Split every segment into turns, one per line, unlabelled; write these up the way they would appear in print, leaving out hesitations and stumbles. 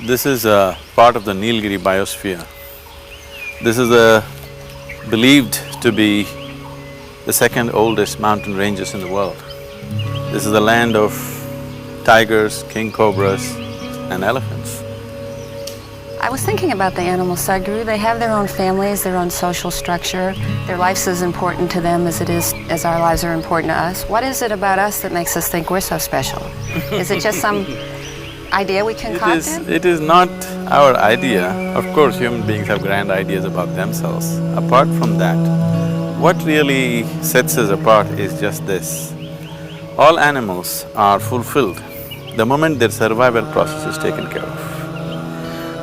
This is a part of the Nilgiri biosphere. This is believed to be the second oldest mountain ranges in the world. This is the land of tigers, king cobras and elephants.
I was thinking about the animals, Sadhguru. They have their own families, their own social structure. Their life's as important to them as our lives are important to us. What is it about us that makes us think we're so special? Is it just some idea we concocted?
It is not our idea. Of course, human beings have grand ideas about themselves. Apart from that, what really sets us apart is just this. All animals are fulfilled the moment their survival process is taken care of.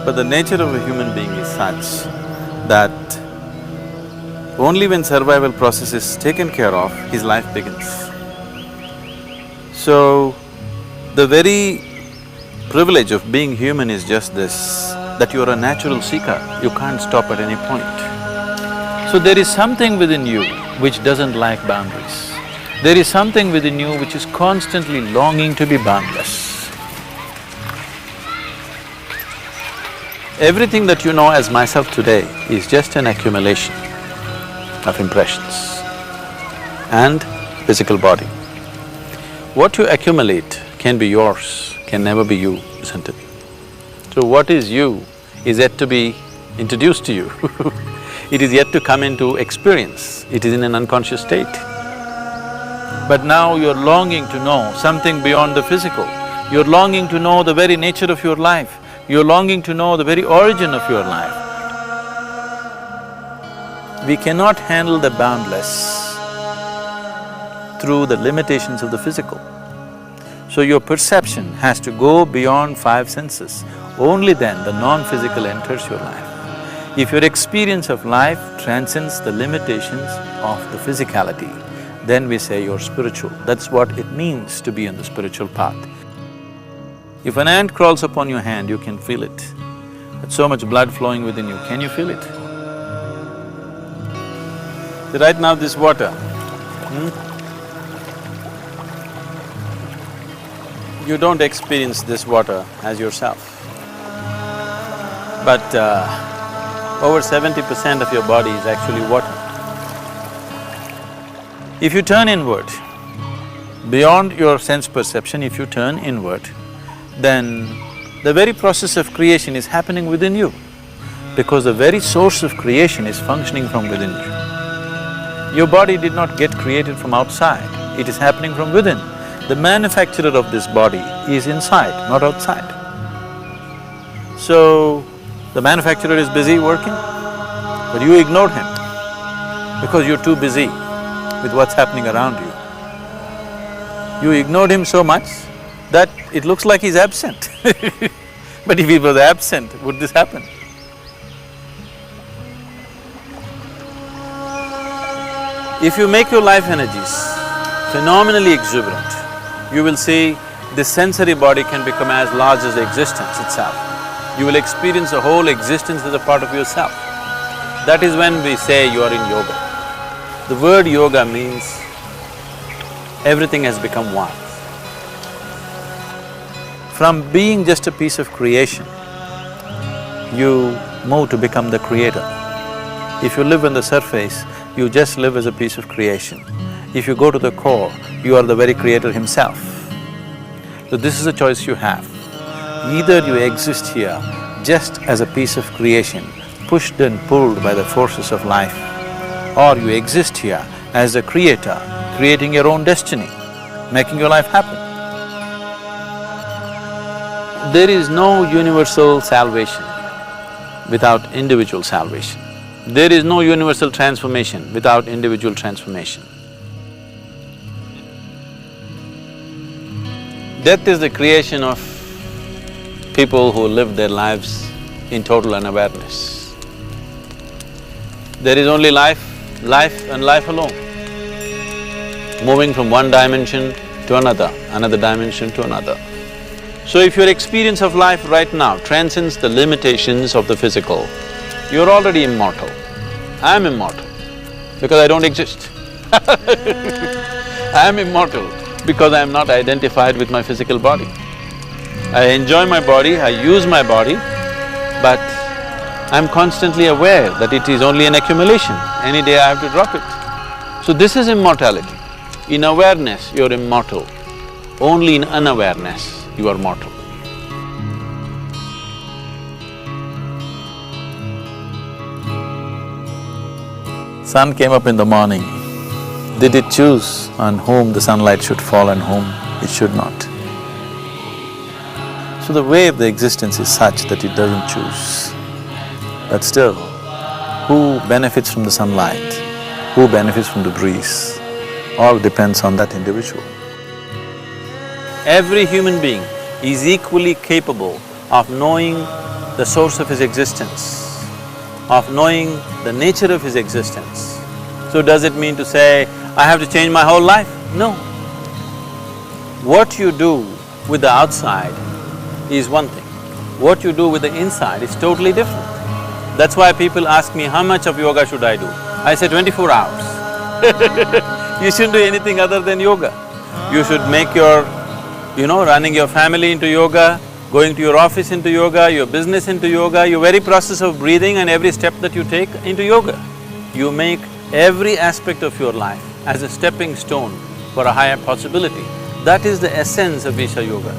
But the nature of a human being is such that only when survival process is taken care of, his life begins. So, the very privilege of being human is just this, that you are a natural seeker, you can't stop at any point. So there is something within you which doesn't like boundaries. There is something within you which is constantly longing to be boundless. Everything that you know as myself today is just an accumulation of impressions and physical body. What you accumulate can be yours, can never be you, isn't it? So what is you is yet to be introduced to you It is yet to come into experience, it is in an unconscious state. But now you're longing to know something beyond the physical, you're longing to know the very nature of your life, you're longing to know the very origin of your life. We cannot handle the boundless through the limitations of the physical. So your perception has to go beyond five senses, only then the non-physical enters your life. If your experience of life transcends the limitations of the physicality, then we say you're spiritual. That's what it means to be on the spiritual path. If an ant crawls upon your hand, you can feel it. There's so much blood flowing within you, can you feel it? Right now this water, you don't experience this water as yourself. But over 70% of your body is actually water. If you turn inward, beyond your sense perception, if you turn inward, then the very process of creation is happening within you, because the very source of creation is functioning from within you. Your body did not get created from outside, it is happening from within. The manufacturer of this body is inside, not outside. So, the manufacturer is busy working, but you ignored him because you're too busy with what's happening around you. You ignored him so much that it looks like he's absent But if he was absent, would this happen? If you make your life energies phenomenally exuberant, you will see this sensory body can become as large as the existence itself. You will experience the whole existence as a part of yourself. That is when we say you are in yoga. The word yoga means everything has become one. From being just a piece of creation, you move to become the creator. If you live on the surface, you just live as a piece of creation. If you go to the core, you are the very creator himself. So this is a choice you have. Either you exist here just as a piece of creation, pushed and pulled by the forces of life, or you exist here as a creator, creating your own destiny, making your life happen. There is no universal salvation without individual salvation. There is no universal transformation without individual transformation. Death is the creation of people who live their lives in total unawareness. There is only life, life and life alone, moving from one dimension to another, another dimension to another. So if your experience of life right now transcends the limitations of the physical, you're already immortal. I'm immortal because I don't exist I'm immortal because I'm not identified with my physical body. I enjoy my body, I use my body, but I'm constantly aware that it is only an accumulation. Any day I have to drop it. So this is immortality. In awareness, you're immortal. Only in unawareness, you are mortal. Sun came up in the morning. Did it choose on whom the sunlight should fall and whom it should not? So the way of the existence is such that it doesn't choose. But still, who benefits from the sunlight, who benefits from the breeze, all depends on that individual. Every human being is equally capable of knowing the source of his existence, of knowing the nature of his existence. So does it mean to say, I have to change my whole life? No. What you do with the outside is one thing. What you do with the inside is totally different. That's why people ask me, how much of yoga should I do? I say 24 hours. You shouldn't do anything other than yoga. You should make your, running your family into yoga, going to your office into yoga, your business into yoga, your very process of breathing and every step that you take into yoga. You make every aspect of your life as a stepping stone for a higher possibility. That is the essence of Isha Yoga.